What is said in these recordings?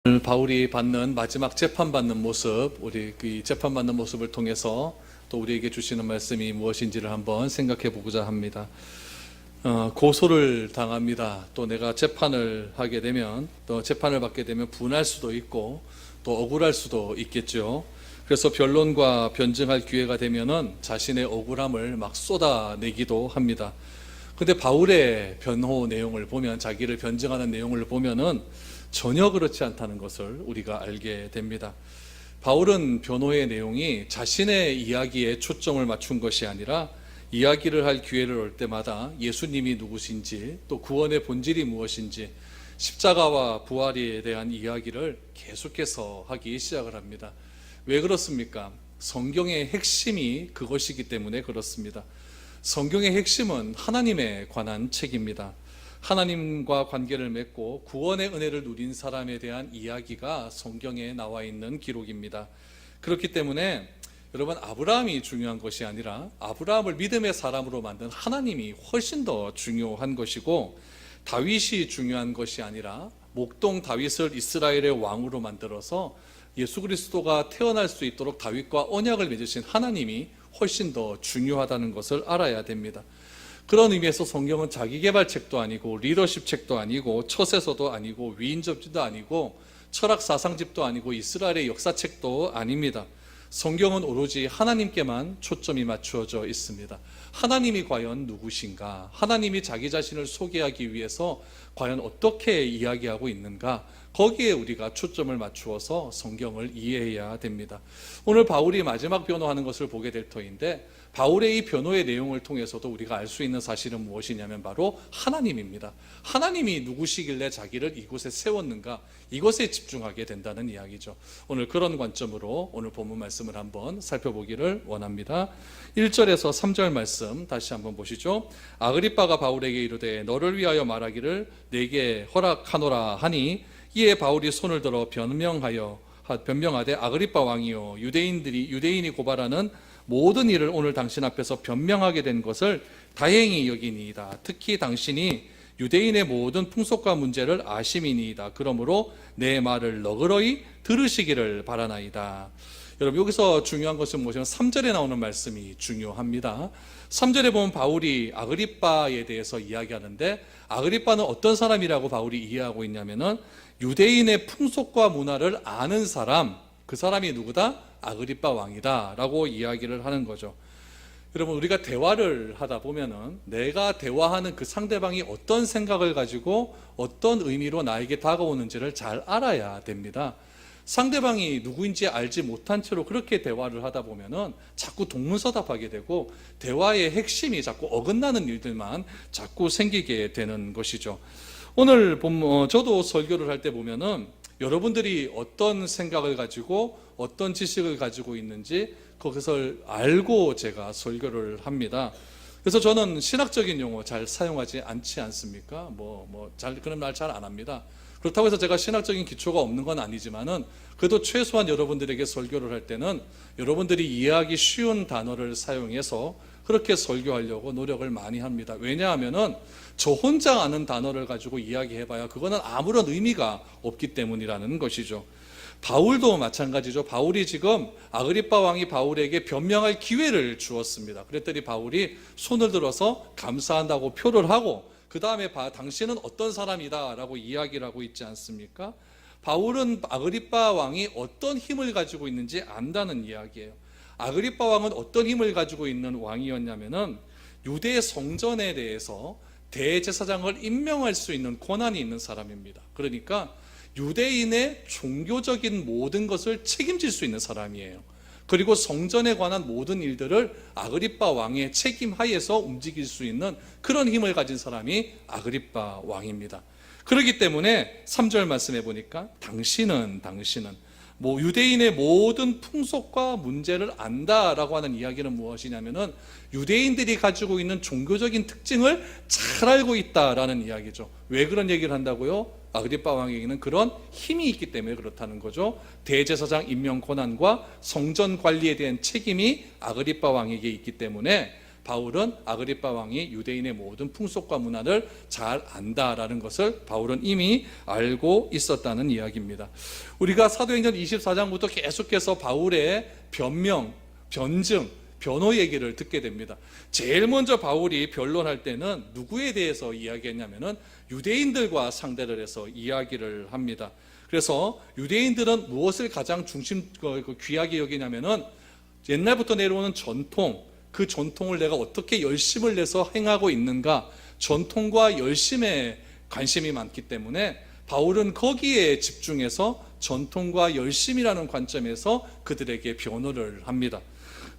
오늘 바울이 받는 마지막 재판받는 모습, 우리 그 재판받는 모습을 통해서 또 우리에게 주시는 말씀이 무엇인지를 한번 생각해 보고자 합니다. 고소를 당합니다. 또 내가 재판을 하게 되면, 또 재판을 받게 되면 분할 수도 있고 또 억울할 수도 있겠죠. 그래서 변론과 변증할 기회가 되면은 자신의 억울함을 막 쏟아내기도 합니다. 근데 바울의 변호 내용을 보면, 자기를 변증하는 내용을 보면은 전혀 그렇지 않다는 것을 우리가 알게 됩니다. 바울은 변호의 내용이 자신의 이야기에 초점을 맞춘 것이 아니라 이야기를 할 기회를 올 때마다 예수님이 누구신지, 또 구원의 본질이 무엇인지, 십자가와 부활에 대한 이야기를 계속해서 하기 시작을 합니다. 왜 그렇습니까? 성경의 핵심이 그것이기 때문에 그렇습니다. 성경의 핵심은 하나님에 관한 책입니다. 하나님과 관계를 맺고 구원의 은혜를 누린 사람에 대한 이야기가 성경에 나와 있는 기록입니다. 그렇기 때문에 여러분, 아브라함이 중요한 것이 아니라 아브라함을 믿음의 사람으로 만든 하나님이 훨씬 더 중요한 것이고, 다윗이 중요한 것이 아니라 목동 다윗을 이스라엘의 왕으로 만들어서 예수 그리스도가 태어날 수 있도록 다윗과 언약을 맺으신 하나님이 훨씬 더 중요하다는 것을 알아야 됩니다. 그런 의미에서 성경은 자기계발책도 아니고 리더십 책도 아니고 처세서도 아니고 위인접지도 아니고 철학 사상집도 아니고 이스라엘의 역사책도 아닙니다. 성경은 오로지 하나님께만 초점이 맞추어져 있습니다. 하나님이 과연 누구신가? 하나님이 자기 자신을 소개하기 위해서 과연 어떻게 이야기하고 있는가? 거기에 우리가 초점을 맞추어서 성경을 이해해야 됩니다. 오늘 바울이 마지막 변호하는 것을 보게 될 터인데, 바울의 이 변호의 내용을 통해서도 우리가 알 수 있는 사실은 무엇이냐면 바로 하나님입니다. 하나님이 누구시길래 자기를 이곳에 세웠는가, 이것에 집중하게 된다는 이야기죠. 오늘 그런 관점으로 오늘 본문 말씀을 한번 살펴보기를 원합니다. 1절에서 3절 말씀 다시 한번 보시죠. 아그리빠가 바울에게 이르되 너를 위하여 말하기를 내게 허락하노라 하니, 이에 바울이 손을 들어 변명하되 아그리빠 왕이요, 유대인이 고발하는 모든 일을 오늘 당신 앞에서 변명하게 된 것을 다행히 여기니이다. 특히 당신이 유대인의 모든 풍속과 문제를 아심이니이다. 그러므로 내 말을 너그러이 들으시기를 바라나이다. 여러분, 여기서 중요한 것은 무엇이냐면 3절에 나오는 말씀이 중요합니다. 3절에 보면 바울이 아그리빠에 대해서 이야기하는데, 아그리빠는 어떤 사람이라고 바울이 이해하고 있냐면은 유대인의 풍속과 문화를 아는 사람, 그 사람이 누구다? 아그리빠 왕이다 라고 이야기를 하는 거죠. 여러분, 우리가 대화를 하다 보면은 내가 대화하는 그 상대방이 어떤 생각을 가지고 어떤 의미로 나에게 다가오는지를 잘 알아야 됩니다. 상대방이 누구인지 알지 못한 채로 그렇게 대화를 하다 보면은 자꾸 동문서답하게 되고 대화의 핵심이 자꾸 어긋나는 일들만 자꾸 생기게 되는 것이죠. 오늘 저도 설교를 할 때 보면은 여러분들이 어떤 생각을 가지고 어떤 지식을 가지고 있는지 그것을 알고 제가 설교를 합니다. 그래서 저는 신학적인 용어 잘 사용하지 않지 않습니까? 그런 말 잘 안 합니다. 그렇다고 해서 제가 신학적인 기초가 없는 건 아니지만은 그래도 최소한 여러분들에게 설교를 할 때는 여러분들이 이해하기 쉬운 단어를 사용해서 그렇게 설교하려고 노력을 많이 합니다. 왜냐하면은 저 혼자 아는 단어를 가지고 이야기해봐야 그거는 아무런 의미가 없기 때문이라는 것이죠. 바울도 마찬가지죠. 바울이 지금 아그리빠 왕이 바울에게 변명할 기회를 주었습니다. 그랬더니 바울이 손을 들어서 감사한다고 표를 하고 그 다음에 당신은 어떤 사람이다 라고 이야기를 하고 있지 않습니까? 바울은 아그리빠 왕이 어떤 힘을 가지고 있는지 안다는 이야기예요. 아그리빠 왕은 어떤 힘을 가지고 있는 왕이었냐면은 유대 성전에 대해서 대제사장을 임명할 수 있는 권한이 있는 사람입니다. 그러니까 유대인의 종교적인 모든 것을 책임질 수 있는 사람이에요. 그리고 성전에 관한 모든 일들을 아그리빠 왕의 책임 하에서 움직일 수 있는 그런 힘을 가진 사람이 아그리빠 왕입니다. 그렇기 때문에 3절 말씀해 보니까 당신은 유대인의 모든 풍속과 문제를 안다라고 하는 이야기는 무엇이냐면은 유대인들이 가지고 있는 종교적인 특징을 잘 알고 있다라는 이야기죠. 왜 그런 얘기를 한다고요? 아그리빠 왕에게는 그런 힘이 있기 때문에 그렇다는 거죠. 대제사장 임명 권한과 성전 관리에 대한 책임이 아그리빠 왕에게 있기 때문에 바울은 아그리빠 왕이 유대인의 모든 풍속과 문화를 잘 안다라는 것을 바울은 이미 알고 있었다는 이야기입니다. 우리가 사도행전 24장부터 계속해서 바울의 변명, 변증, 변호 얘기를 듣게 됩니다. 제일 먼저 바울이 변론할 때는 누구에 대해서 이야기했냐면은 유대인들과 상대를 해서 이야기를 합니다. 그래서 유대인들은 무엇을 가장 귀하게 여기냐면은 옛날부터 내려오는 전통, 그 전통을 내가 어떻게 열심을 내서 행하고 있는가, 전통과 열심에 관심이 많기 때문에 바울은 거기에 집중해서 전통과 열심이라는 관점에서 그들에게 변호를 합니다.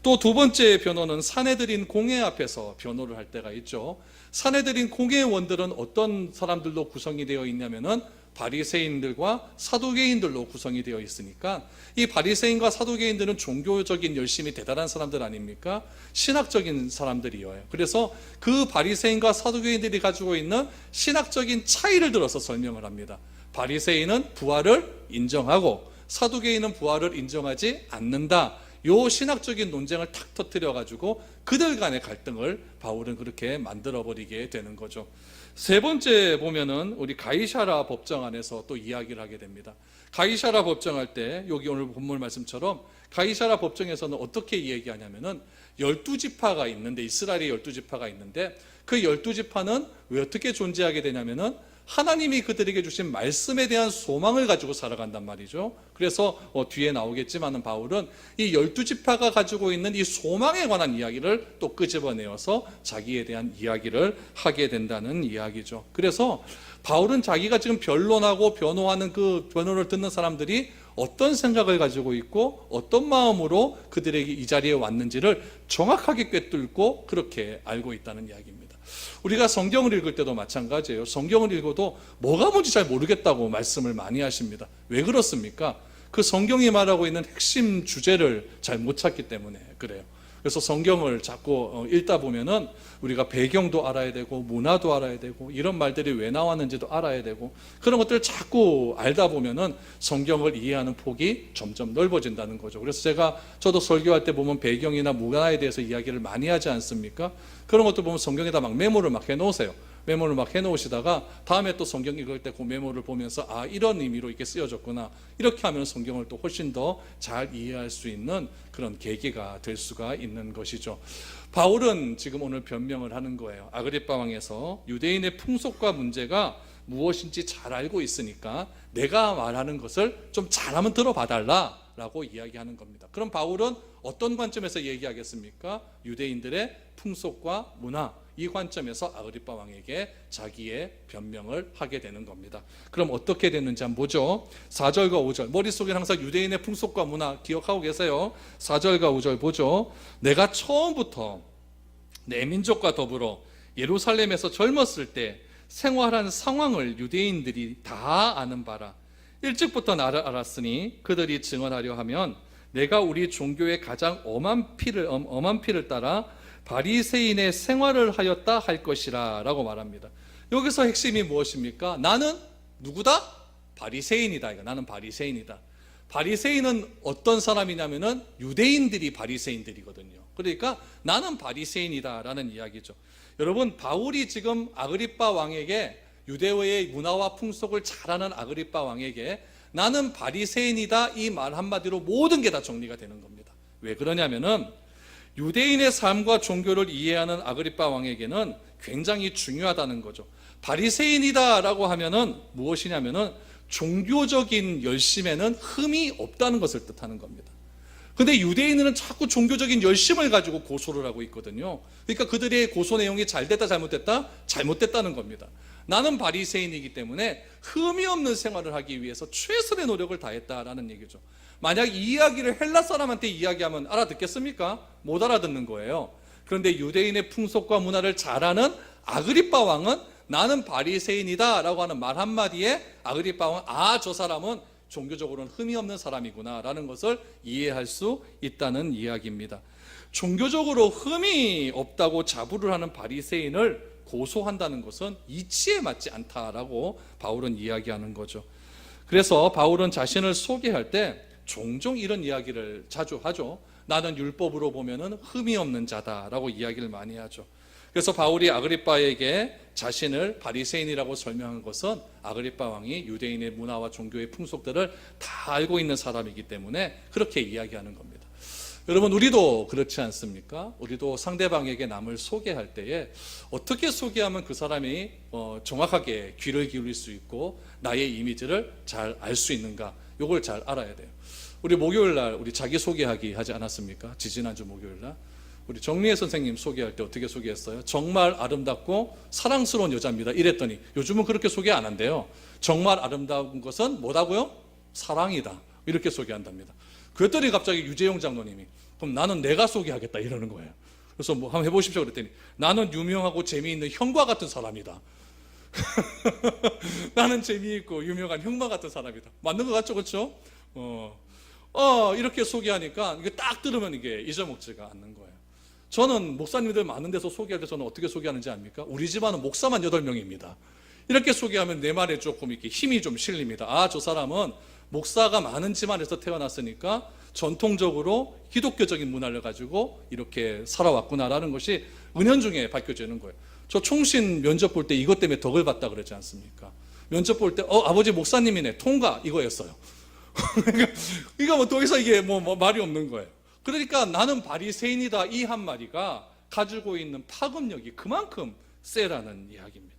또 두 번째 변호는 사내들인 공회 앞에서 변호를 할 때가 있죠. 사내들인 공회원들은 어떤 사람들로 구성이 되어 있냐면은 바리새인들과 사두개인들로 구성이 되어 있으니까 이 바리새인과 사두개인들은 종교적인 열심이 대단한 사람들 아닙니까? 신학적인 사람들이에요. 그래서 그 바리새인과 사두개인들이 가지고 있는 신학적인 차이를 들어서 설명을 합니다. 바리새인은 부활을 인정하고 사두개인은 부활을 인정하지 않는다. 요 신학적인 논쟁을 탁 터뜨려 가지고 그들 간의 갈등을 바울은 그렇게 만들어 버리게 되는 거죠. 세 번째 보면은 우리 가이사랴 법정 안에서 또 이야기를 하게 됩니다. 가이사랴 법정할 때 여기 오늘 본문 말씀처럼 가이사랴 법정에서는 어떻게 얘기하냐면은 12지파가 있는데, 이스라엘의 12지파가 있는데 그 12지파는 왜 어떻게 존재하게 되냐면은 하나님이 그들에게 주신 말씀에 대한 소망을 가지고 살아간단 말이죠. 그래서 뒤에 나오겠지만은 바울은 이 12지파가 가지고 있는 이 소망에 관한 이야기를 또 끄집어내어서 자기에 대한 이야기를 하게 된다는 이야기죠. 그래서 바울은 자기가 지금 변론하고 변호하는 그 변호를 듣는 사람들이 어떤 생각을 가지고 있고 어떤 마음으로 그들에게 이 자리에 왔는지를 정확하게 꿰뚫고 그렇게 알고 있다는 이야기입니다. 우리가 성경을 읽을 때도 마찬가지예요. 성경을 읽어도 뭐가 뭔지 잘 모르겠다고 말씀을 많이 하십니다. 왜 그렇습니까? 그 성경이 말하고 있는 핵심 주제를 잘 못 찾기 때문에 그래요. 그래서 성경을 자꾸 읽다 보면은 우리가 배경도 알아야 되고 문화도 알아야 되고 이런 말들이 왜 나왔는지도 알아야 되고 그런 것들을 자꾸 알다 보면은 성경을 이해하는 폭이 점점 넓어진다는 거죠. 그래서 저도 설교할 때 보면 배경이나 문화에 대해서 이야기를 많이 하지 않습니까? 그런 것도 보면 성경에다 막 메모를 막 해놓으세요. 메모를 막 해놓으시다가 다음에 또 성경 읽을 때 그 메모를 보면서 아, 이런 의미로 이렇게 쓰여졌구나, 이렇게 하면 성경을 또 훨씬 더 잘 이해할 수 있는 그런 계기가 될 수가 있는 것이죠. 바울은 지금 오늘 변명을 하는 거예요. 아그리빠 왕에서 유대인의 풍속과 문제가 무엇인지 잘 알고 있으니까 내가 말하는 것을 좀 잘하면 들어봐 달라 라고 이야기하는 겁니다. 그럼 바울은 어떤 관점에서 얘기하겠습니까? 유대인들의 풍속과 문화, 이 관점에서 아그리빠 왕에게 자기의 변명을 하게 되는 겁니다. 그럼 어떻게 됐는지 한번 보죠. 4절과 5절, 머릿속에 항상 유대인의 풍속과 문화 기억하고 계세요. 4절과 5절 보죠. 내가 처음부터 내 민족과 더불어 예루살렘에서 젊었을 때 생활한 상황을 유대인들이 다 아는 바라. 일찍부터 나를 알았으니 그들이 증언하려 하면 내가 우리 종교의 가장 엄한 피를 따라 바리새인의 생활을 하였다 할 것이라 라고 말합니다. 여기서 핵심이 무엇입니까? 나는 누구다? 바리새인이다. 나는 바리새인이다. 바리새인은 어떤 사람이냐면은 유대인들이 바리새인들이거든요. 그러니까 나는 바리새인이다 라는 이야기죠. 여러분, 바울이 지금 아그리빠 왕에게, 유대의 문화와 풍속을 잘 아는 아그리빠 왕에게 나는 바리새인이다 이 말 한마디로 모든 게 다 정리가 되는 겁니다. 왜 그러냐면은 유대인의 삶과 종교를 이해하는 아그리빠 왕에게는 굉장히 중요하다는 거죠. 바리새인이다라고 하면은 무엇이냐면은 종교적인 열심에는 흠이 없다는 것을 뜻하는 겁니다. 근데 유대인은 자꾸 종교적인 열심을 가지고 고소를 하고 있거든요. 그러니까 그들의 고소 내용이 잘 됐다 잘못됐다? 잘못됐다는 겁니다. 나는 바리새인이기 때문에 흠이 없는 생활을 하기 위해서 최선의 노력을 다했다라는 얘기죠. 만약 이 이야기를 헬라 사람한테 이야기하면 알아듣겠습니까? 못 알아듣는 거예요. 그런데 유대인의 풍속과 문화를 잘 아는 아그리빠 왕은 나는 바리새인이다 라고 하는 말 한마디에 아그리빠 왕은 아, 저 사람은 종교적으로는 흠이 없는 사람이구나 라는 것을 이해할 수 있다는 이야기입니다. 종교적으로 흠이 없다고 자부를 하는 바리새인을 고소한다는 것은 이치에 맞지 않다라고 바울은 이야기하는 거죠. 그래서 바울은 자신을 소개할 때 종종 이런 이야기를 자주 하죠. 나는 율법으로 보면은 흠이 없는 자다라고 이야기를 많이 하죠. 그래서 바울이 아그리빠에게 자신을 바리새인이라고 설명한 것은 아그리빠 왕이 유대인의 문화와 종교의 풍속들을 다 알고 있는 사람이기 때문에 그렇게 이야기하는 겁니다. 여러분, 우리도 그렇지 않습니까? 우리도 상대방에게 남을 소개할 때에 어떻게 소개하면 그 사람이 정확하게 귀를 기울일 수 있고 나의 이미지를 잘 알 수 있는가, 이걸 잘 알아야 돼요. 우리 목요일날 우리 자기소개하기 하지 않았습니까? 지지난주 목요일날 우리 정미애 선생님 소개할 때 어떻게 소개했어요? 정말 아름답고 사랑스러운 여자입니다 이랬더니 요즘은 그렇게 소개 안 한대요. 정말 아름다운 것은 뭐다고요? 사랑이다, 이렇게 소개한답니다. 그랬더니 갑자기 유재용 장로님이 그럼 나는 내가 소개하겠다 이러는 거예요. 그래서 뭐 한번 해보십시오 그랬더니 나는 유명하고 재미있는 형과 같은 사람이다. 나는 재미있고 유명한 형과 같은 사람이다. 맞는 것 같죠, 그렇죠? 이렇게 소개하니까 이게 딱 들으면 이게 잊어먹지가 않는 거예요. 저는 목사님들 많은 데서 소개할 때 저는 어떻게 소개하는지 압니까? 우리 집안은 목사만 8명입니다. 이렇게 소개하면 내 말에 조금 이렇게 힘이 좀 실립니다. 아, 저 사람은 목사가 많은 집안에서 태어났으니까 전통적으로 기독교적인 문화를 가지고 이렇게 살아왔구나라는 것이 은연중에 밝혀지는 거예요. 저 총신 면접 볼 때 이것 때문에 덕을 봤다 그러지 않습니까? 면접 볼 때 아버지 목사님이네, 통과, 이거였어요. 그러니까 뭐 더 이상 이게 뭐 말이 없는 거예요. 그러니까 나는 바리새인이다, 이 한마디가 가지고 있는 파급력이 그만큼 세라는 이야기입니다.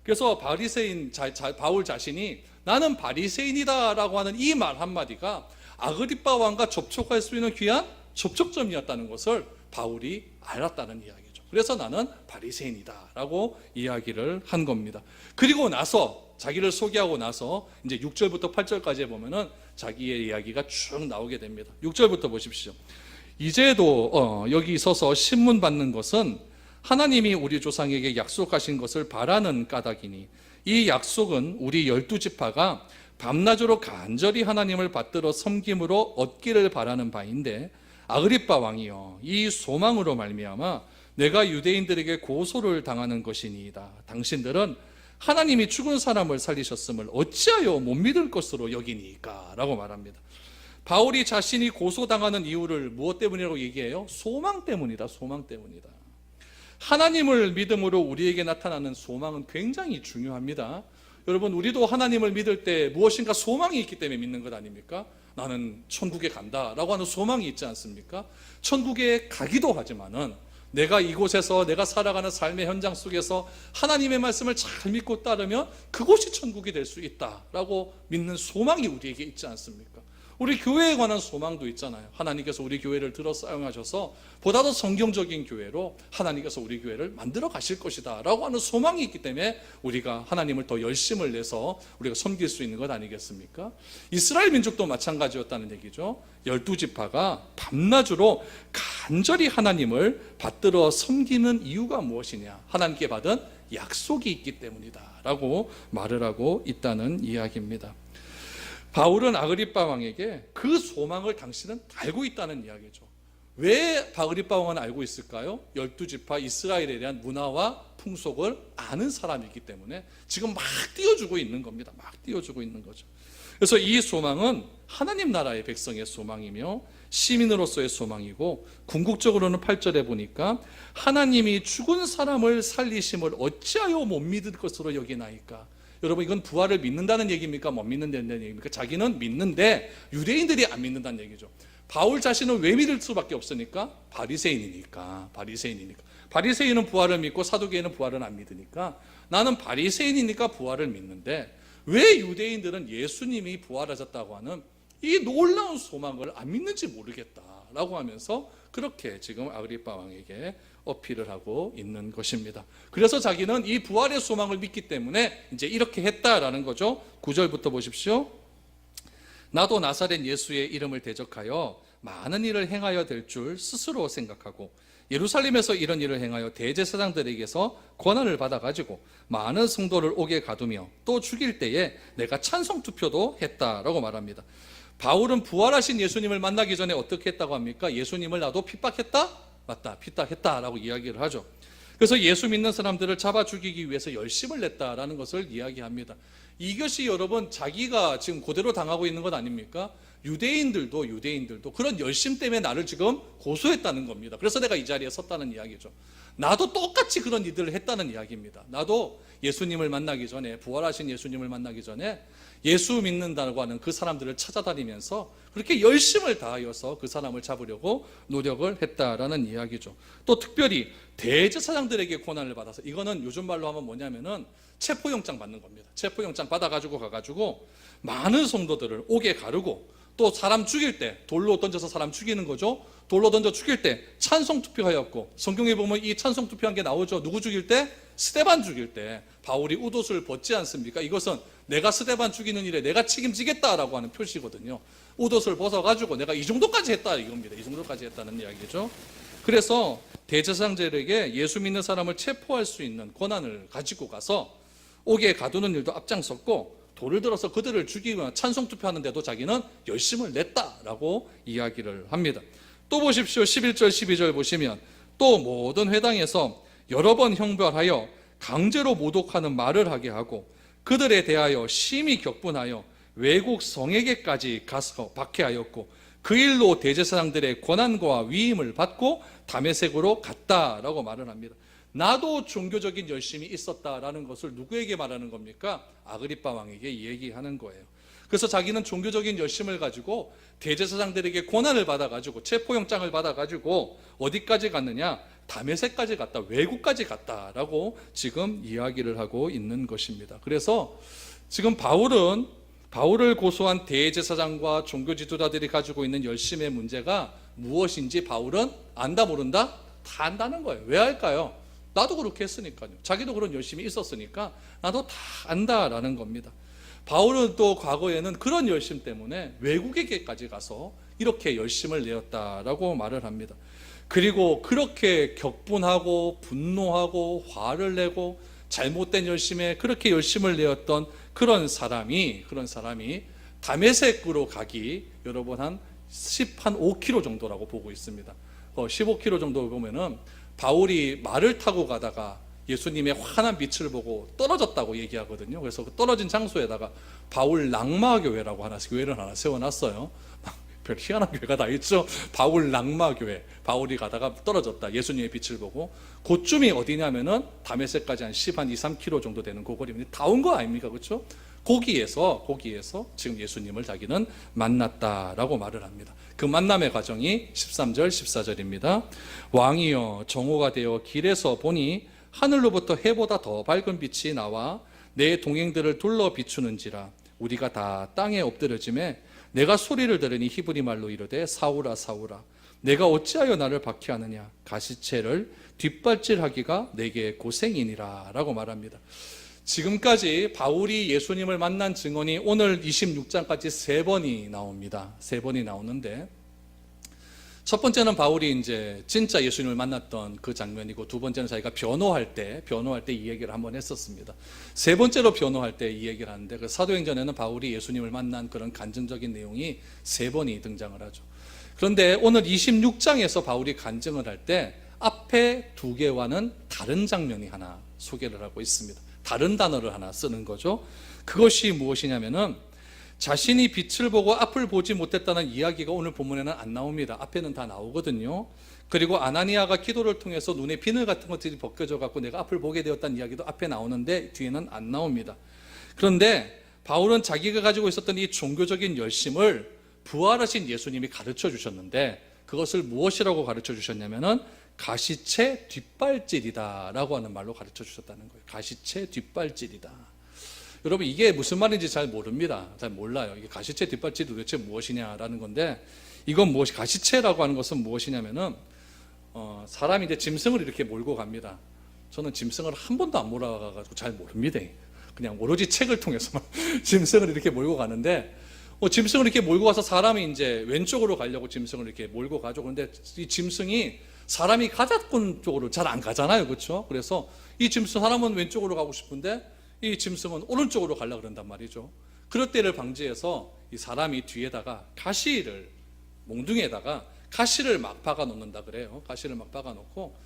그래서 바리새인 바울 자신이 나는 바리새인이다라고 하는 이 말 한마디가 아그리빠 왕과 접촉할 수 있는 귀한 접촉점이었다는 것을 바울이 알았다는 이야기죠. 그래서 나는 바리새인이다라고 이야기를 한 겁니다. 그리고 나서 자기를 소개하고 나서 이제 6절부터 8절까지 보면은 자기의 이야기가 쭉 나오게 됩니다. 6절부터 보십시오. 이제도 여기 서서 신문 받는 것은 하나님이 우리 조상에게 약속하신 것을 바라는 까닭이니 이 약속은 우리 12지파가 밤낮으로 간절히 하나님을 받들어 섬김으로 얻기를 바라는 바인데 아그리빠 왕이여, 이 소망으로 말미암아 내가 유대인들에게 고소를 당하는 것이니이다. 당신들은 하나님이 죽은 사람을 살리셨음을 어찌하여 못 믿을 것으로 여기니까? 라고 말합니다. 바울이 자신이 고소당하는 이유를 무엇 때문이라고 얘기해요? 소망 때문이다. 소망 때문이다. 하나님을 믿음으로 우리에게 나타나는 소망은 굉장히 중요합니다. 여러분, 우리도 하나님을 믿을 때 무엇인가 소망이 있기 때문에 믿는 것 아닙니까? 나는 천국에 간다라고 하는 소망이 있지 않습니까? 천국에 가기도 하지만은 내가 이곳에서 내가 살아가는 삶의 현장 속에서 하나님의 말씀을 잘 믿고 따르면 그곳이 천국이 될 수 있다라고 믿는 소망이 우리에게 있지 않습니까? 우리 교회에 관한 소망도 있잖아요. 하나님께서 우리 교회를 들어 사용하셔서 보다 더 성경적인 교회로 하나님께서 우리 교회를 만들어 가실 것이다 라고 하는 소망이 있기 때문에 우리가 하나님을 더 열심을 내서 우리가 섬길 수 있는 것 아니겠습니까? 이스라엘 민족도 마찬가지였다는 얘기죠. 12지파가 밤낮으로 간절히 하나님을 받들어 섬기는 이유가 무엇이냐? 하나님께 받은 약속이 있기 때문이다 라고 말을 하고 있다는 이야기입니다. 바울은 아그리빠 왕에게 그 소망을 당신은 알고 있다는 이야기죠. 왜 아그리빠 왕은 알고 있을까요? 12지파 이스라엘에 대한 문화와 풍속을 아는 사람이기 때문에 지금 막 띄워주고 있는 겁니다. 막 띄워주고 있는 거죠. 그래서 이 소망은 하나님 나라의 백성의 소망이며 시민으로서의 소망이고, 궁극적으로는 8절에 보니까 하나님이 죽은 사람을 살리심을 어찌하여 못 믿을 것으로 여기나이까? 여러분, 이건 부활을 믿는다는 얘기입니까? 못 믿는다는 얘기입니까? 자기는 믿는데 유대인들이 안 믿는다는 얘기죠. 바울 자신은 왜 믿을 수밖에 없으니까? 바리새인이니까. 바리새인은 부활을 믿고 사두개인은 부활을 안 믿으니까 나는 바리새인이니까 부활을 믿는데 왜 유대인들은 예수님이 부활하셨다고 하는 이 놀라운 소망을 안 믿는지 모르겠다라고 하면서 그렇게 지금 아그리빠 왕에게 어필을 하고 있는 것입니다. 그래서 자기는 이 부활의 소망을 믿기 때문에 이제 이렇게 했다라는 거죠. 9절부터 보십시오. 나도 나사렛 예수의 이름을 대적하여 많은 일을 행하여 될 줄 스스로 생각하고 예루살렘에서 이런 일을 행하여 대제사장들에게서 권한을 받아가지고 많은 성도를 옥에 가두며 또 죽일 때에 내가 찬송 투표도 했다라고 말합니다. 바울은 부활하신 예수님을 만나기 전에 어떻게 했다고 합니까? 예수님을 나도 핍박했다? 맞다, 핍박했다라고 이야기를 하죠. 그래서 예수 믿는 사람들을 잡아 죽이기 위해서 열심을 냈다라는 것을 이야기합니다. 이것이 여러분 자기가 지금 그대로 당하고 있는 것 아닙니까? 유대인들도 그런 열심 때문에 나를 지금 고소했다는 겁니다. 그래서 내가 이 자리에 섰다는 이야기죠. 나도 똑같이 그런 일들을 했다는 이야기입니다. 나도 예수님을 만나기 전에, 부활하신 예수님을 만나기 전에 예수 믿는다고 하는 그 사람들을 찾아다니면서 그렇게 열심을 다하여서 그 사람을 잡으려고 노력을 했다라는 이야기죠. 또 특별히 대제사장들에게 고난을 받아서, 이거는 요즘 말로 하면 뭐냐면은 체포영장 받는 겁니다. 체포영장 받아가지고 가가지고 많은 성도들을 옥에 가르고, 또 사람 죽일 때 돌로 던져서 사람 죽이는 거죠. 돌로 던져 죽일 때 찬송 투표하였고, 성경에 보면 이 찬송 투표한 게 나오죠. 누구 죽일 때? 스데반 죽일 때 바울이 웃옷을 벗지 않습니까? 이것은 내가 스데반 죽이는 일에 내가 책임지겠다라고 하는 표시거든요. 웃옷을 벗어가지고 내가 이 정도까지 했다 이겁니다. 이 정도까지 했다는 이야기죠. 그래서 대제사장들에게 예수 믿는 사람을 체포할 수 있는 권한을 가지고 가서 옥에 가두는 일도 앞장섰고, 돌을 들어서 그들을 죽이거나 찬송 투표하는데도 자기는 열심을 냈다라고 이야기를 합니다. 또 보십시오. 11절 12절 보시면, 또 모든 회당에서 여러 번 형벌하여 강제로 모독하는 말을 하게 하고, 그들에 대하여 심히 격분하여 외국 성에게까지 가서 박해하였고, 그 일로 대제사장들의 권한과 위임을 받고 다메섹으로 갔다라고 말을 합니다. 나도 종교적인 열심이 있었다라는 것을 누구에게 말하는 겁니까? 아그리빠 왕에게 얘기하는 거예요. 그래서 자기는 종교적인 열심을 가지고 대제사장들에게 권한을 받아가지고 체포영장을 받아가지고 어디까지 갔느냐? 다메섹까지 갔다, 외국까지 갔다라고 지금 이야기를 하고 있는 것입니다. 그래서 지금 바울을 고소한 대제사장과 종교 지도자들이 가지고 있는 열심의 문제가 무엇인지 바울은 안다 모른다? 다 안다는 거예요. 왜 할까요? 나도 그렇게 했으니까요. 자기도 그런 열심이 있었으니까 나도 다 안다라는 겁니다. 바울은 또 과거에는 그런 열심 때문에 외국에게까지 가서 이렇게 열심을 내었다라고 말을 합니다. 그리고 그렇게 격분하고 분노하고 화를 내고 잘못된 열심에 그렇게 열심을 내었던 그런 사람이 다메섹으로 가기 여러분 한 5km 정도라고 보고 있습니다. 15km 정도 보면은 바울이 말을 타고 가다가 예수님의 환한 빛을 보고 떨어졌다고 얘기하거든요. 그래서 그 떨어진 장소에다가 바울 낙마교회라고 교회를 하나 세워놨어요. 별 희한한 교회가 다 있죠. 바울 낙마교회. 바울이 가다가 떨어졌다. 예수님의 빛을 보고. 그쯤이 어디냐면은 다메섹까지 한 2, 3km 정도 되는 그 거리입니다. 다 온 거 아닙니까? 그렇죠? 거기에서 지금 예수님을 자기는 만났다라고 말을 합니다. 그 만남의 과정이 13절, 14절입니다. 왕이여, 정오가 되어 길에서 보니 하늘로부터 해보다 더 밝은 빛이 나와 내 동행들을 둘러 비추는지라. 우리가 다 땅에 엎드려짐에 내가 소리를 들으니 히브리 말로 이르되 사울아 사울아 내가 어찌하여 나를 박해하느냐. 가시체를 뒷발질하기가 내게 고생이니라 라고 말합니다. 지금까지 바울이 예수님을 만난 증언이 오늘 26장까지 3번이 나옵니다. 3번이 나오는데, 첫 번째는 바울이 이제 진짜 예수님을 만났던 그 장면이고, 두 번째는 자기가 변호할 때 이 얘기를 한번 했었습니다. 세 번째로 변호할 때 이 얘기를 하는데, 그 사도행전에는 바울이 예수님을 만난 그런 간증적인 내용이 3번이 등장을 하죠. 그런데 오늘 26장에서 바울이 간증을 할 때 앞에 2개와는 다른 장면이 하나 소개를 하고 있습니다. 다른 단어를 하나 쓰는 거죠. 그것이 무엇이냐면은 자신이 빛을 보고 앞을 보지 못했다는 이야기가 오늘 본문에는 안 나옵니다. 앞에는 다 나오거든요. 그리고 아나니아가 기도를 통해서 눈에 비늘 같은 것들이 벗겨져 갖고 내가 앞을 보게 되었다는 이야기도 앞에 나오는데 뒤에는 안 나옵니다. 그런데 바울은 자기가 가지고 있었던 이 종교적인 열심을 부활하신 예수님이 가르쳐 주셨는데, 그것을 무엇이라고 가르쳐 주셨냐면은 가시체 뒷발질이다 라고 하는 말로 가르쳐 주셨다는 거예요. 가시체 뒷발질이다. 여러분, 이게 무슨 말인지 잘 모릅니다. 잘 몰라요. 이게 가시체 뒷발질이 도대체 무엇이냐라는 건데, 이건 가시체라고 하는 것은 무엇이냐면은 사람이 이제 짐승을 이렇게 몰고 갑니다. 저는 짐승을 한 번도 안 몰아가가지고 잘 모릅니다. 그냥 오로지 책을 통해서만 짐승을 이렇게 몰고 가는데, 짐승을 이렇게 몰고 가서 사람이 이제 왼쪽으로 가려고 짐승을 이렇게 몰고 가죠. 그런데 이 짐승이 사람이 가자꾼 쪽으로 잘 안 가잖아요. 그렇죠? 그래서 이 짐승, 사람은 왼쪽으로 가고 싶은데 이 짐승은 오른쪽으로 가려고 그런단 말이죠. 그럴 때를 방지해서 이 사람이 뒤에다가 몽둥이에다가 가시를 막 박아 놓는다 그래요. 가시를 막 박아 놓고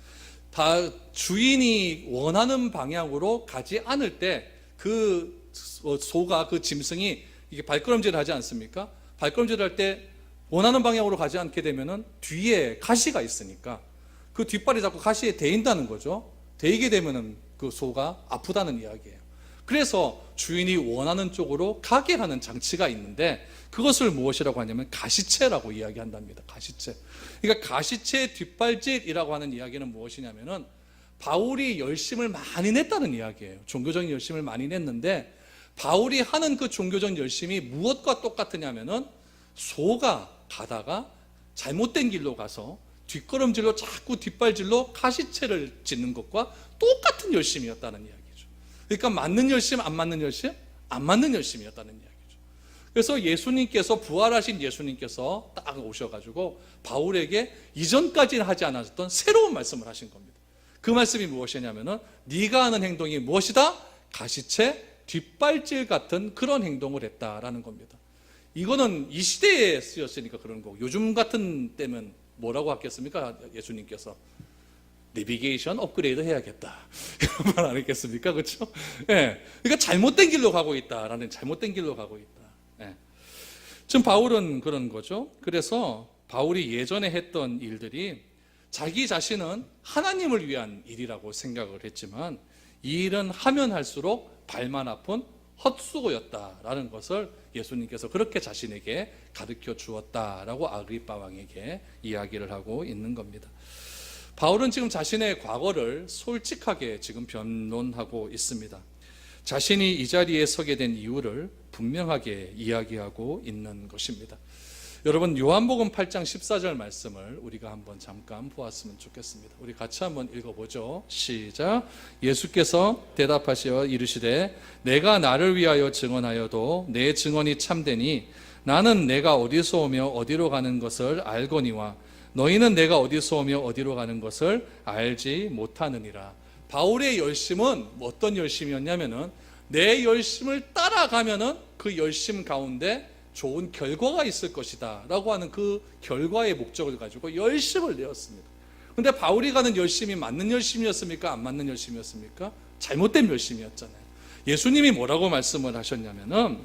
다 주인이 원하는 방향으로 가지 않을 때 그 소가, 그 짐승이 이게 발걸음질을 하지 않습니까? 발걸음질을 할 때 원하는 방향으로 가지 않게 되면은 뒤에 가시가 있으니까 그 뒷발이 자꾸 가시에 대인다는 거죠. 대이게 되면은 그 소가 아프다는 이야기예요. 그래서 주인이 원하는 쪽으로 가게 하는 장치가 있는데 그것을 무엇이라고 하냐면 가시체라고 이야기한답니다. 가시체. 그러니까 가시체 뒷발질이라고 하는 이야기는 무엇이냐면은 바울이 열심을 많이 냈다는 이야기예요. 종교적인 열심을 많이 냈는데 바울이 하는 그 종교적 열심이 무엇과 똑같으냐면은 소가 가다가 잘못된 길로 가서 뒷걸음질로 자꾸 뒷발질로 가시체를 찢는 것과 똑같은 열심이었다는 이야기죠. 그러니까 맞는 열심, 안 맞는 열심? 안 맞는 열심이었다는 이야기죠. 그래서 예수님께서, 부활하신 예수님께서 딱 오셔가지고 바울에게 이전까지는 하지 않았던 새로운 말씀을 하신 겁니다. 그 말씀이 무엇이냐면은 네가 하는 행동이 무엇이다? 가시체 뒷발질 같은 그런 행동을 했다라는 겁니다. 이거는 이 시대에 쓰였으니까 그런 거고, 요즘 같은 때면 뭐라고 하겠습니까? 예수님께서 내비게이션 업그레이드 해야겠다 이런 말 안 했겠습니까? 그렇죠? 예. 그러니까 잘못된 길로 가고 있다라는, 잘못된 길로 가고 있다. 예. 지금 바울은 그런 거죠. 그래서 바울이 예전에 했던 일들이 자기 자신은 하나님을 위한 일이라고 생각을 했지만 이 일은 하면 할수록 발만 아픈 헛수고였다라는 것을 예수님께서 그렇게 자신에게 가르쳐 주었다라고 아그리빠 왕에게 이야기를 하고 있는 겁니다. 바울은 지금 자신의 과거를 솔직하게 지금 변론하고 있습니다. 자신이 이 자리에 서게 된 이유를 분명하게 이야기하고 있는 것입니다. 여러분, 요한복음 8장 14절 말씀을 우리가 한번 잠깐 보았으면 좋겠습니다. 우리 같이 한번 읽어보죠. 시작. 예수께서 대답하시어 이르시되 내가 나를 위하여 증언하여도 내 증언이 참되니 나는 내가 어디서 오며 어디로 가는 것을 알거니와 너희는 내가 어디서 오며 어디로 가는 것을 알지 못하느니라. 바울의 열심은 어떤 열심이었냐면은 내 열심을 따라가면은 그 열심 가운데 좋은 결과가 있을 것이다 라고 하는 그 결과의 목적을 가지고 열심을 내었습니다. 그런데 바울이 가는 열심이 맞는 열심이었습니까? 안 맞는 열심이었습니까? 잘못된 열심이었잖아요. 예수님이 뭐라고 말씀을 하셨냐면은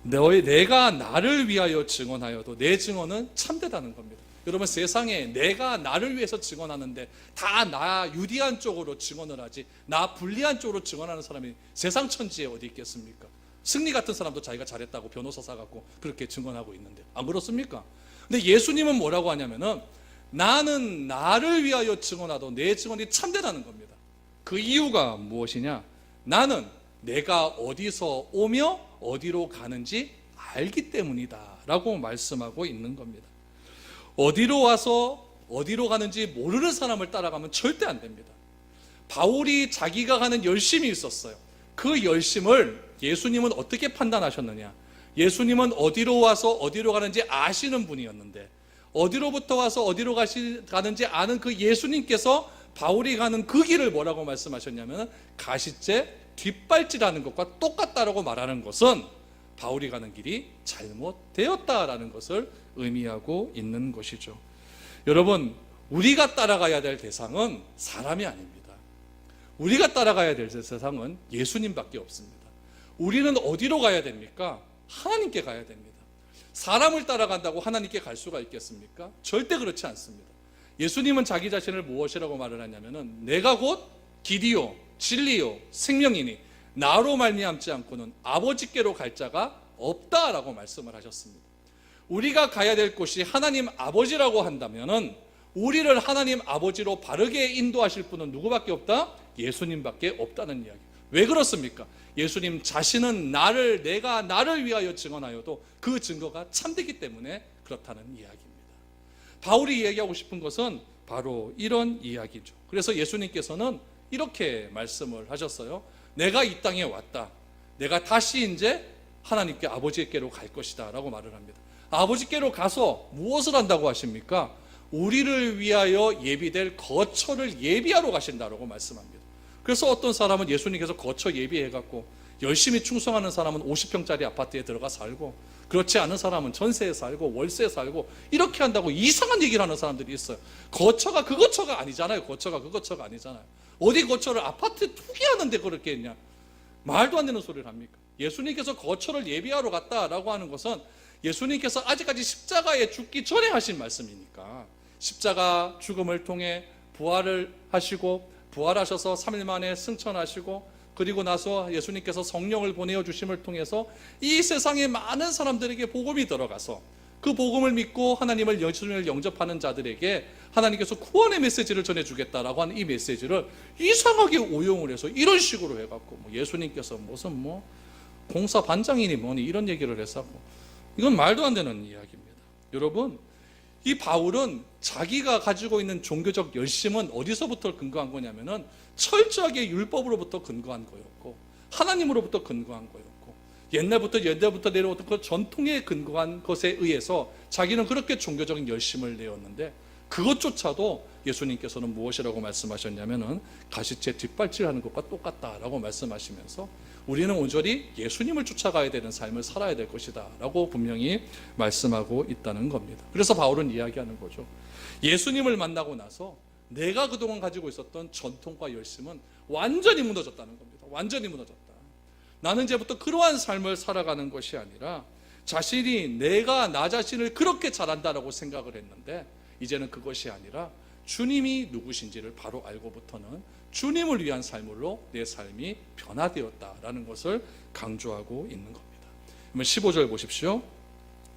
내가 나를 위하여 증언하여도 내 증언은 참되다는 겁니다. 여러분, 세상에 내가 나를 위해서 증언하는데 다 나 유리한 쪽으로 증언을 하지 나 불리한 쪽으로 증언하는 사람이 세상 천지에 어디 있겠습니까? 승리 같은 사람도 자기가 잘했다고 변호사 사갖고 그렇게 증언하고 있는데 안 그렇습니까? 근데 예수님은 뭐라고 하냐면은 나는 나를 위하여 증언하도 내 증언이 참되다는 겁니다. 그 이유가 무엇이냐? 나는 내가 어디서 오며 어디로 가는지 알기 때문이다 라고 말씀하고 있는 겁니다. 어디로 와서 어디로 가는지 모르는 사람을 따라가면 절대 안 됩니다. 바울이 자기가 가는 열심이 있었어요. 그 열심을 예수님은 어떻게 판단하셨느냐? 예수님은 어디로 와서 어디로 가는지 아시는 분이었는데 어디로부터 와서 어디로 가는지 아는 그 예수님께서 바울이 가는 그 길을 뭐라고 말씀하셨냐면 가시째 뒷발질하는 것과 똑같다라고 말하는 것은 바울이 가는 길이 잘못되었다라는 것을 의미하고 있는 것이죠. 여러분, 우리가 따라가야 될 대상은 사람이 아닙니다. 우리가 따라가야 될 세상은 예수님밖에 없습니다. 우리는 어디로 가야 됩니까? 하나님께 가야 됩니다. 사람을 따라간다고 하나님께 갈 수가 있겠습니까? 절대 그렇지 않습니다. 예수님은 자기 자신을 무엇이라고 말을 하냐면은 내가 곧 길이요 진리요 생명이니 나로 말미암지 않고는 아버지께로 갈 자가 없다라고 말씀을 하셨습니다. 우리가 가야 될 곳이 하나님 아버지라고 한다면은 우리를 하나님 아버지로 바르게 인도하실 분은 누구밖에 없다? 예수님밖에 없다는 이야기. 왜 그렇습니까? 예수님 자신은 내가 나를 위하여 증언하여도 그 증거가 참되기 때문에 그렇다는 이야기입니다. 바울이 이야기하고 싶은 것은 바로 이런 이야기죠. 그래서 예수님께서는 이렇게 말씀을 하셨어요. 내가 이 땅에 왔다. 내가 다시 이제 하나님께 아버지께로 갈 것이다 라고 말을 합니다. 아버지께로 가서 무엇을 한다고 하십니까? 우리를 위하여 예비될 거처를 예비하러 가신다라고 말씀합니다. 그래서 어떤 사람은 예수님께서 거처 예비해갖고 열심히 충성하는 사람은 50평짜리 아파트에 들어가 살고 그렇지 않은 사람은 전세에 살고 월세에 살고 이렇게 한다고 이상한 얘기를 하는 사람들이 있어요. 거처가 그 거처가 아니잖아요. 거처가 그 거처가 아니잖아요. 어디 거처를 아파트 투기하는데 그렇게 했냐. 말도 안 되는 소리를 합니까? 예수님께서 거처를 예비하러 갔다라고 하는 것은 예수님께서 아직까지 십자가에 죽기 전에 하신 말씀이니까, 십자가 죽음을 통해 부활을 하시고 부활하셔서 3일 만에 승천하시고 그리고 나서 예수님께서 성령을 보내어 주심을 통해서 이 세상의 많은 사람들에게 복음이 들어가서 그 복음을 믿고 하나님을 예수님을 영접하는 자들에게 하나님께서 구원의 메시지를 전해주겠다라고 하는 이 메시지를 이상하게 오용을 해서 이런 식으로 해갖고 예수님께서 무슨 공사 반장이니 뭐니 이런 얘기를 해서 이건 말도 안 되는 이야기입니다. 여러분, 이 바울은 자기가 가지고 있는 종교적 열심은 어디서부터 근거한 거냐면은 철저하게 율법으로부터 근거한 거였고 하나님으로부터 근거한 거였고 옛날부터 내려오던 그 전통에 근거한 것에 의해서 자기는 그렇게 종교적인 열심을 내었는데, 그것조차도 예수님께서는 무엇이라고 말씀하셨냐면은 가시채 뒷발질하는 것과 똑같다라고 말씀하시면서 우리는 온전히 예수님을 쫓아가야 되는 삶을 살아야 될 것이다 라고 분명히 말씀하고 있다는 겁니다. 그래서 바울은 이야기하는 거죠. 예수님을 만나고 나서 내가 그동안 가지고 있었던 전통과 열심은 완전히 무너졌다는 겁니다. 완전히 무너졌다. 나는 이제부터 그러한 삶을 살아가는 것이 아니라 자신이 내가 나 자신을 그렇게 잘한다라고 생각을 했는데 이제는 그것이 아니라 주님이 누구신지를 바로 알고부터는 주님을 위한 삶으로 내 삶이 변화되었다라는 것을 강조하고 있는 겁니다. 그러면 15절 보십시오.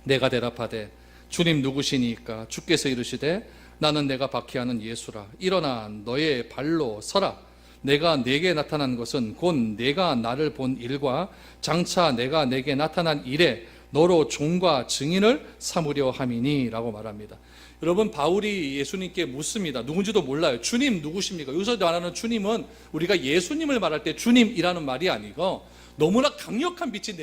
내가 대답하되 주님 누구시니까? 주께서 이르시되 나는 내가 박해하는 예수라. 일어나 너의 발로 서라. 내가 내게 나타난 것은 곧 내가 나를 본 일과 장차 내가 내게 나타난 일에 너로 종과 증인을 삼으려 함이니 라고 말합니다. 여러분, 바울이 예수님께 묻습니다. 누군지도 몰라요. 주님 누구십니까? 여기서 말하는 주님은 우리가 예수님을 말할 때 주님이라는 말이 아니고 너무나 강력한 빛이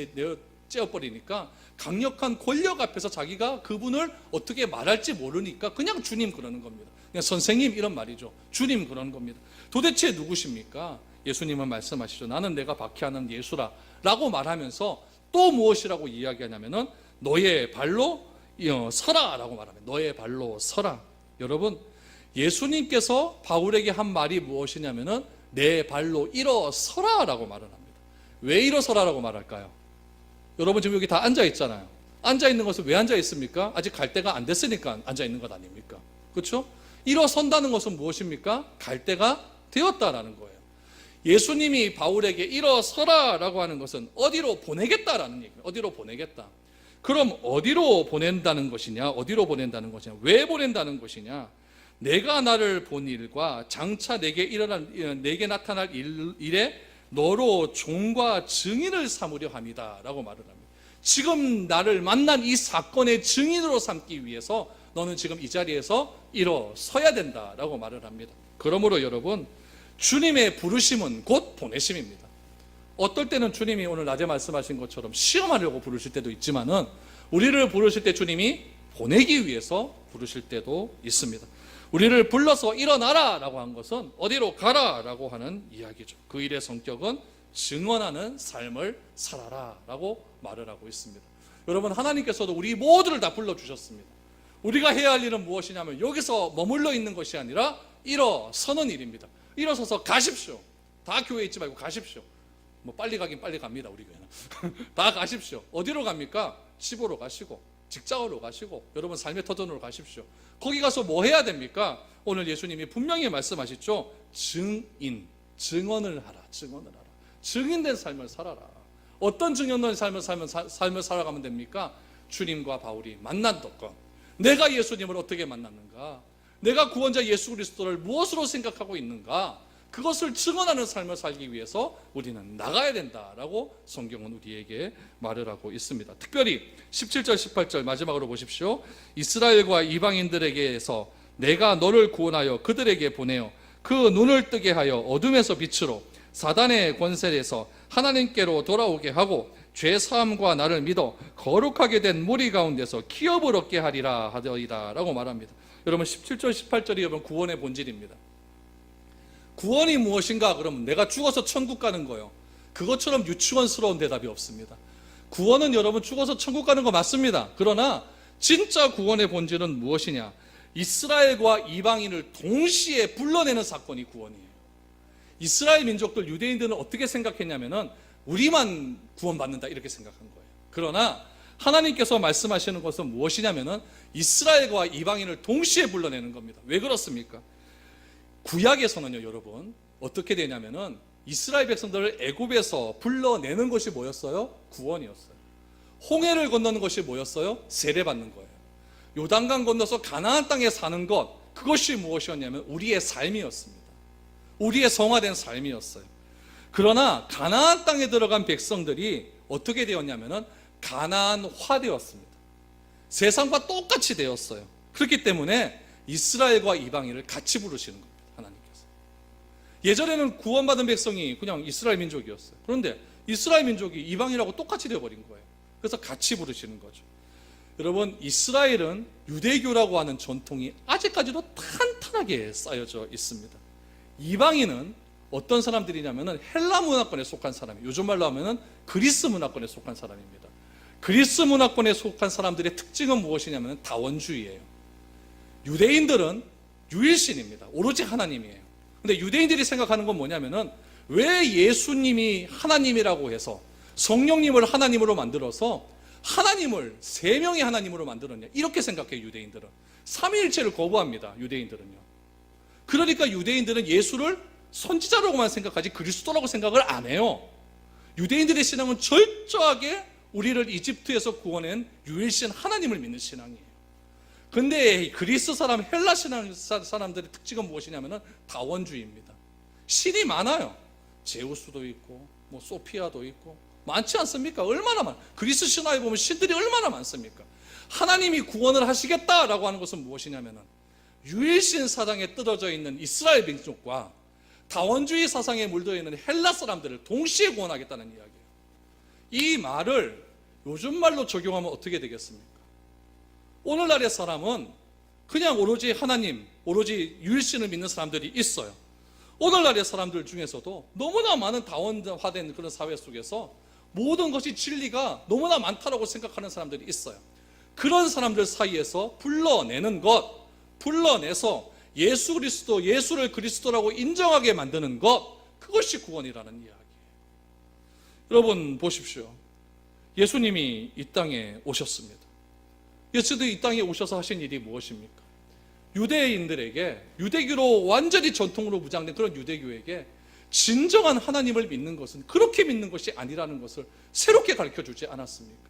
쬐어버리니까 강력한 권력 앞에서 자기가 그분을 어떻게 말할지 모르니까 그냥 주님 그러는 겁니다. 그냥 선생님 이런 말이죠. 주님 그러는 겁니다. 도대체 누구십니까? 예수님은 말씀하시죠. 나는 내가 박해하는 예수라 라고 말하면서 또 무엇이라고 이야기하냐면은 너의 발로 서라 라고 말합니다. 너의 발로 서라. 여러분, 예수님께서 바울에게 한 말이 무엇이냐면은 내 발로 일어서라 라고 말을 합니다. 왜 일어서라 라고 말할까요? 여러분 지금 여기 다 앉아 있잖아요. 앉아 있는 것은 왜 앉아 있습니까? 아직 갈 때가 안 됐으니까 앉아 있는 것 아닙니까? 그렇죠? 일어선다는 것은 무엇입니까? 갈 때가 되었다라는 거예요. 예수님이 바울에게 일어서라 라고 하는 것은 어디로 보내겠다라는 얘기예요. 어디로 보내겠다. 그럼 어디로 보낸다는 것이냐? 어디로 보낸다는 것이냐? 왜 보낸다는 것이냐? 내가 나를 본 일과 장차 내게 나타날 일에 너로 종과 증인을 삼으려 함이다 라고 말을 합니다. 지금 나를 만난 이 사건의 증인으로 삼기 위해서 너는 지금 이 자리에서 일어서야 된다 라고 말을 합니다. 그러므로 여러분, 주님의 부르심은 곧 보내심입니다. 어떨 때는 주님이 오늘 낮에 말씀하신 것처럼 시험하려고 부르실 때도 있지만은 우리를 부르실 때 주님이 보내기 위해서 부르실 때도 있습니다. 우리를 불러서 일어나라 라고 한 것은 어디로 가라 라고 하는 이야기죠. 그 일의 성격은 증언하는 삶을 살아라 라고 말을 하고 있습니다. 여러분, 하나님께서도 우리 모두를 다 불러주셨습니다. 우리가 해야 할 일은 무엇이냐면 여기서 머물러 있는 것이 아니라 일어서는 일입니다. 일어서서 가십시오. 다 교회에 있지 말고 가십시오. 빨리 가긴 빨리 갑니다. 우리 교회는 다 가십시오. 어디로 갑니까? 집으로 가시고 직장으로 가시고 여러분 삶의 터전으로 가십시오. 거기 가서 뭐 해야 됩니까? 오늘 예수님이 분명히 말씀하셨죠. 증언을 하라. 증인된 삶을 살아라. 어떤 증인된 삶을 살아가면 됩니까? 주님과 바울이 만난 덕건, 내가 예수님을 어떻게 만났는가, 내가 구원자 예수 그리스도를 무엇으로 생각하고 있는가, 그것을 증언하는 삶을 살기 위해서 우리는 나가야 된다라고 성경은 우리에게 말을 하고 있습니다. 특별히 17절 18절 마지막으로 보십시오. 이스라엘과 이방인들에게서 내가 너를 구원하여 그들에게 보내어 그 눈을 뜨게 하여 어둠에서 빛으로 사단의 권세에서 하나님께로 돌아오게 하고 죄 사함과 나를 믿어 거룩하게 된 무리 가운데서 기업을 얻게 하리라 하더이다 라고 말합니다. 여러분 17절 18절이 여러분 구원의 본질입니다. 구원이 무엇인가? 그러면 내가 죽어서 천국 가는 거요. 그것처럼 유치원스러운 대답이 없습니다. 구원은 여러분 죽어서 천국 가는 거 맞습니다. 그러나 진짜 구원의 본질은 무엇이냐? 이스라엘과 이방인을 동시에 불러내는 사건이 구원이에요. 이스라엘 민족들, 유대인들은 어떻게 생각했냐면은 우리만 구원받는다 이렇게 생각한 거예요. 그러나 하나님께서 말씀하시는 것은 무엇이냐면은 이스라엘과 이방인을 동시에 불러내는 겁니다. 왜 그렇습니까? 구약에서는요, 여러분, 어떻게 되냐면은 이스라엘 백성들을 애굽에서 불러내는 것이 뭐였어요? 구원이었어요. 홍해를 건너는 것이 뭐였어요? 세례받는 거예요. 요단강 건너서 가나안 땅에 사는 것, 그것이 무엇이었냐면 우리의 삶이었습니다. 우리의 성화된 삶이었어요. 그러나 가나안 땅에 들어간 백성들이 어떻게 되었냐면은 가나안화 되었습니다. 세상과 똑같이 되었어요. 그렇기 때문에 이스라엘과 이방인을 같이 부르시는 겁니다. 하나님께서. 예전에는 구원받은 백성이 그냥 이스라엘 민족이었어요. 그런데 이스라엘 민족이 이방인하고 똑같이 되어버린 거예요. 그래서 같이 부르시는 거죠. 여러분, 이스라엘은 유대교라고 하는 전통이 아직까지도 탄탄하게 쌓여져 있습니다. 이방인은 어떤 사람들이냐면은 헬라 문화권에 속한 사람이에요. 요즘 말로 하면은 그리스 문화권에 속한 사람입니다. 그리스 문화권에 속한 사람들의 특징은 무엇이냐면 다원주의예요. 유대인들은 유일신입니다. 오로지 하나님이에요. 근데 유대인들이 생각하는 건 뭐냐면은 왜 예수님이 하나님이라고 해서 성령님을 하나님으로 만들어서 하나님을 세 명의 하나님으로 만들었냐, 이렇게 생각해요. 유대인들은 삼위일체를 거부합니다. 유대인들은요. 그러니까 유대인들은 예수를 선지자라고만 생각하지 그리스도라고 생각을 안 해요. 유대인들의 신앙은 철저하게 우리를 이집트에서 구원한 유일신 하나님을 믿는 신앙이에요. 근데 그리스 사람, 헬라 신앙 사람들의 특징은 무엇이냐면은 다원주의입니다. 신이 많아요. 제우스도 있고 뭐 소피아도 있고 많지 않습니까? 얼마나 많아. 그리스 신화에 보면 신들이 얼마나 많습니까? 하나님이 구원을 하시겠다라고 하는 것은 무엇이냐면은 유일신 사상에 떨어져 있는 이스라엘 민족과 다원주의 사상에 물들어 있는 헬라 사람들을 동시에 구원하겠다는 이야기예요. 이 말을 요즘 말로 적용하면 어떻게 되겠습니까? 오늘날의 사람은 그냥 오로지 하나님, 오로지 유일신을 믿는 사람들이 있어요. 오늘날의 사람들 중에서도 너무나 많은 다원화된 그런 사회 속에서 모든 것이 진리가 너무나 많다라고 생각하는 사람들이 있어요. 그런 사람들 사이에서 불러내는 것, 불러내서 예수 그리스도, 예수를 그리스도라고 인정하게 만드는 것, 그것이 구원이라는 이야기예요. 여러분 보십시오. 예수님이 이 땅에 오셨습니다. 예수님이 이 땅에 오셔서 하신 일이 무엇입니까? 유대인들에게, 유대교로 완전히 전통으로 무장된 그런 유대교에게 진정한 하나님을 믿는 것은 그렇게 믿는 것이 아니라는 것을 새롭게 가르쳐주지 않았습니까?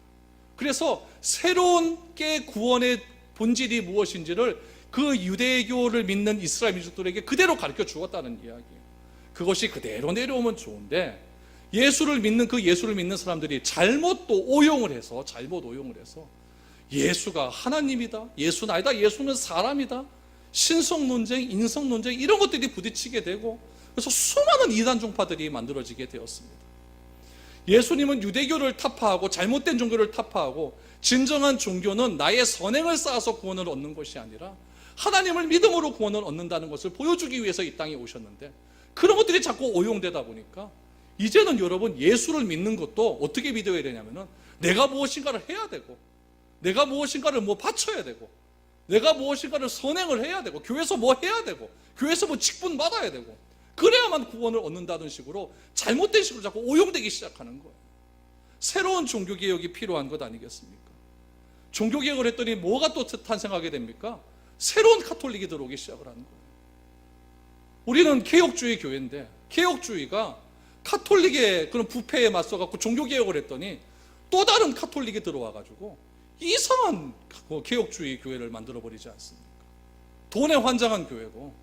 그래서 새로운 게 구원의 본질이 무엇인지를 그 유대교를 믿는 이스라엘 민족들에게 그대로 가르쳐 주었다는 이야기예요. 그것이 그대로 내려오면 좋은데 예수를 믿는 그 예수를 믿는 사람들이 잘못 오용을 해서 예수가 하나님이다, 예수는 아니다, 예수는 사람이다, 신성 논쟁, 인성 논쟁 이런 것들이 부딪히게 되고 그래서 수많은 이단 종파들이 만들어지게 되었습니다. 예수님은 유대교를 타파하고 잘못된 종교를 타파하고 진정한 종교는 나의 선행을 쌓아서 구원을 얻는 것이 아니라 하나님을 믿음으로 구원을 얻는다는 것을 보여주기 위해서 이 땅에 오셨는데 그런 것들이 자꾸 오용되다 보니까 이제는 여러분 예수를 믿는 것도 어떻게 믿어야 되냐면은 내가 무엇인가를 해야 되고 내가 무엇인가를 뭐 바쳐야 되고 내가 무엇인가를 선행을 해야 되고 교회에서 뭐 해야 되고 교회에서 뭐 직분 받아야 되고 그래야만 구원을 얻는다는 식으로 잘못된 식으로 자꾸 오용되기 시작하는 거예요. 새로운 종교개혁이 필요한 것 아니겠습니까? 종교개혁을 했더니 뭐가 또 탄생하게 됩니까? 새로운 카톨릭이 들어오기 시작을 하는 거예요. 우리는 개혁주의 교회인데 개혁주의가 카톨릭의 그런 부패에 맞서갖고 종교개혁을 했더니 또 다른 카톨릭이 들어와가지고 이상한 개혁주의 교회를 만들어버리지 않습니까? 돈에 환장한 교회고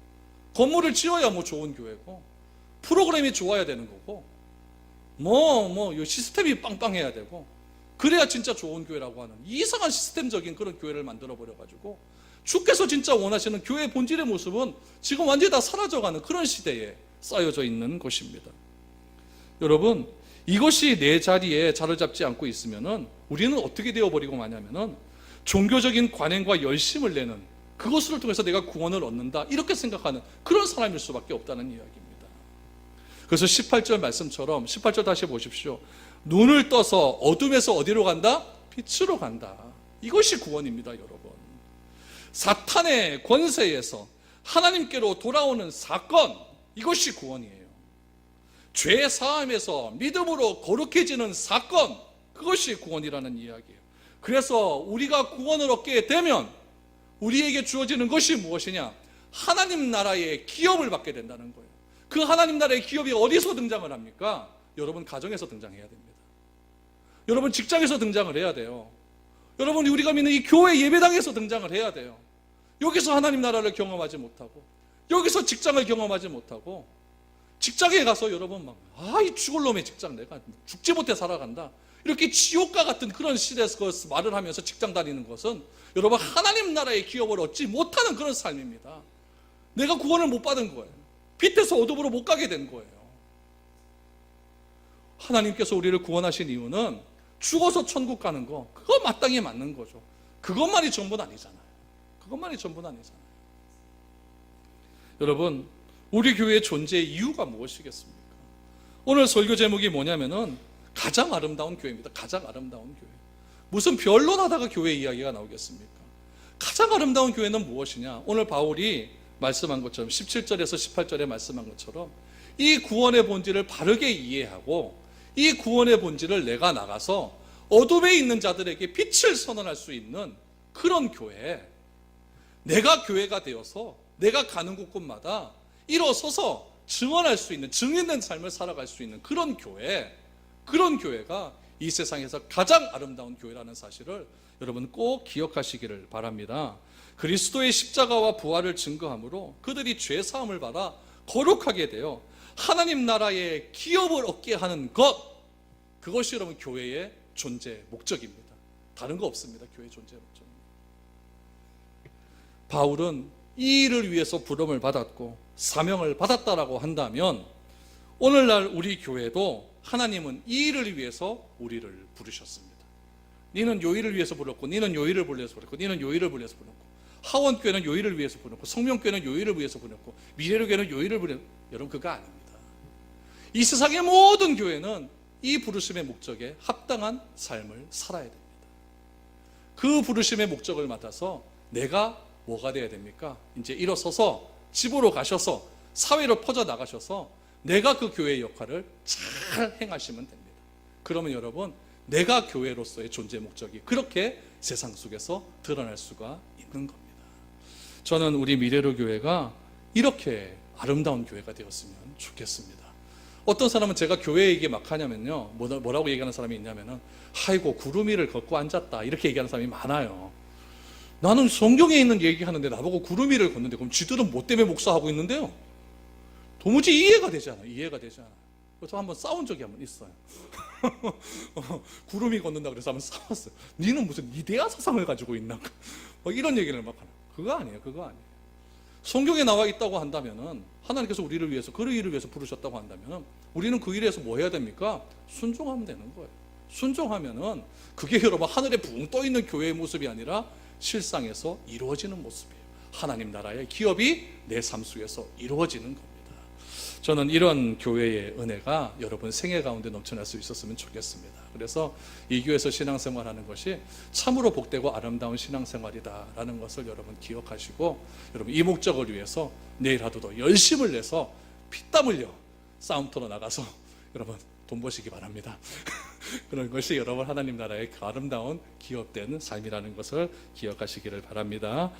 건물을 지어야 뭐 좋은 교회고 프로그램이 좋아야 되는 거고 뭐 시스템이 빵빵해야 되고 그래야 진짜 좋은 교회라고 하는 이상한 시스템적인 그런 교회를 만들어버려가지고 주께서 진짜 원하시는 교회의 본질의 모습은 지금 완전히 다 사라져가는 그런 시대에 쌓여져 있는 것입니다. 여러분 이것이 내 자리에 자리 잡지 않고 있으면은 우리는 어떻게 되어버리고 마냐면은 종교적인 관행과 열심을 내는 그것을 통해서 내가 구원을 얻는다 이렇게 생각하는 그런 사람일 수밖에 없다는 이야기입니다. 그래서 18절 말씀처럼 18절 다시 보십시오. 눈을 떠서 어둠에서 어디로 간다? 빛으로 간다. 이것이 구원입니다, 여러분. 사탄의 권세에서 하나님께로 돌아오는 사건, 이것이 구원이에요. 죄 사함에서 믿음으로 거룩해지는 사건, 그것이 구원이라는 이야기예요. 그래서 우리가 구원을 얻게 되면 우리에게 주어지는 것이 무엇이냐? 하나님 나라의 기업을 받게 된다는 거예요. 그 하나님 나라의 기업이 어디서 등장을 합니까? 여러분 가정에서 등장해야 됩니다. 여러분 직장에서 등장을 해야 돼요. 여러분 우리가 믿는 이 교회 예배당에서 등장을 해야 돼요. 여기서 하나님 나라를 경험하지 못하고, 여기서 직장을 경험하지 못하고, 직장에 가서 여러분 막 이 죽을 놈의 직장, 내가 죽지 못해 살아간다, 이렇게 지옥과 같은 그런 시대에서 말을 하면서 직장 다니는 것은 여러분 하나님 나라의 기업을 얻지 못하는 그런 삶입니다. 내가 구원을 못 받은 거예요. 빛에서 어둠으로 못 가게 된 거예요. 하나님께서 우리를 구원하신 이유는 죽어서 천국 가는 거, 그거 마땅히 맞는 거죠. 그것만이 전부는 아니잖아요. 그것만이 전부는 아니잖아요. 여러분, 우리 교회의 존재의 이유가 무엇이겠습니까? 오늘 설교 제목이 뭐냐면은 가장 아름다운 교회입니다. 가장 아름다운 교회. 무슨 변론하다가 교회 이야기가 나오겠습니까? 가장 아름다운 교회는 무엇이냐? 오늘 바울이 말씀한 것처럼 17절에서 18절에 말씀한 것처럼 이 구원의 본질을 바르게 이해하고 이 구원의 본질을 내가 나가서 어둠에 있는 자들에게 빛을 선언할 수 있는 그런 교회, 내가 교회가 되어서 내가 가는 곳곳마다 일어서서 증언할 수 있는, 증인된 삶을 살아갈 수 있는 그런 교회, 그런 교회가 이 세상에서 가장 아름다운 교회라는 사실을 여러분 꼭 기억하시기를 바랍니다. 그리스도의 십자가와 부활을 증거함으로 그들이 죄 사함을 받아 거룩하게 되어 하나님 나라의 기업을 얻게 하는 것, 그것이 여러분 교회의 존재 목적입니다. 다른 거 없습니다. 교회의 존재 목적. 바울은 이 일을 위해서 부름을 받았고 사명을 받았다라고 한다면 오늘날 우리 교회도 하나님은 이 일을 위해서 우리를 부르셨습니다. 니는 요 일을 위해서 불렀고, 니는 요 일을 위해서 불렀고, 니는 요 일을 위해서 불렀고, 하원교회는 요 일을 위해서 불렀고, 성명교회는 요 일을 위해서 불렀고, 미래교회는 요 일을 불렀고, 여러분 그거 아닙니다. 이 세상의 모든 교회는 이 부르심의 목적에 합당한 삶을 살아야 됩니다. 그 부르심의 목적을 맡아서 내가 뭐가 돼야 됩니까? 이제 일어서서 집으로 가셔서 사회로 퍼져 나가셔서 내가 그 교회의 역할을 잘 행하시면 됩니다. 그러면 여러분, 내가 교회로서의 존재 목적이 그렇게 세상 속에서 드러날 수가 있는 겁니다. 저는 우리 미래로 교회가 이렇게 아름다운 교회가 되었으면 좋겠습니다. 어떤 사람은 제가 교회 얘기 막 하냐면요, 뭐라고 얘기하는 사람이 있냐면은 아이고 구름 위를 걷고 앉았다, 이렇게 얘기하는 사람이 많아요. 나는 성경에 있는 얘기하는데 나보고 구름 위를 걷는데 그럼 쥐들은 뭐 때문에 목사하고 있는데요? 도무지 이해가 되지 않아요. 이해가 되지 않아요. 그래서 한번 싸운 적이 한번 있어요. 구름이 걷는다 그래서 한번 싸웠어요. 니는 무슨 이데아 사상을 가지고 있나? 이런 얘기를 막 하는. 그거 아니에요. 그거 아니에요. 성경에 나와 있다고 한다면은 하나님께서 우리를 위해서 그 일을 위해서 부르셨다고 한다면은 우리는 그 일에서 뭐 해야 됩니까? 순종하면 되는 거예요. 순종하면은 그게 여러분 하늘에 붕 떠 있는 교회의 모습이 아니라 실상에서 이루어지는 모습이에요. 하나님 나라의 기업이 내 삶 속에서 이루어지는 겁니다. 저는 이런 교회의 은혜가 여러분 생애 가운데 넘쳐날 수 있었으면 좋겠습니다. 그래서 이 교회에서 신앙생활하는 것이 참으로 복되고 아름다운 신앙생활이다라는 것을 여러분 기억하시고, 여러분 이 목적을 위해서 내일 하루도 열심을 내서 피땀 흘려 싸움터로 나가서 여러분 돈 버시기 바랍니다. 그런 것이 여러분 하나님 나라의 그 아름다운 기업된 삶이라는 것을 기억하시기를 바랍니다.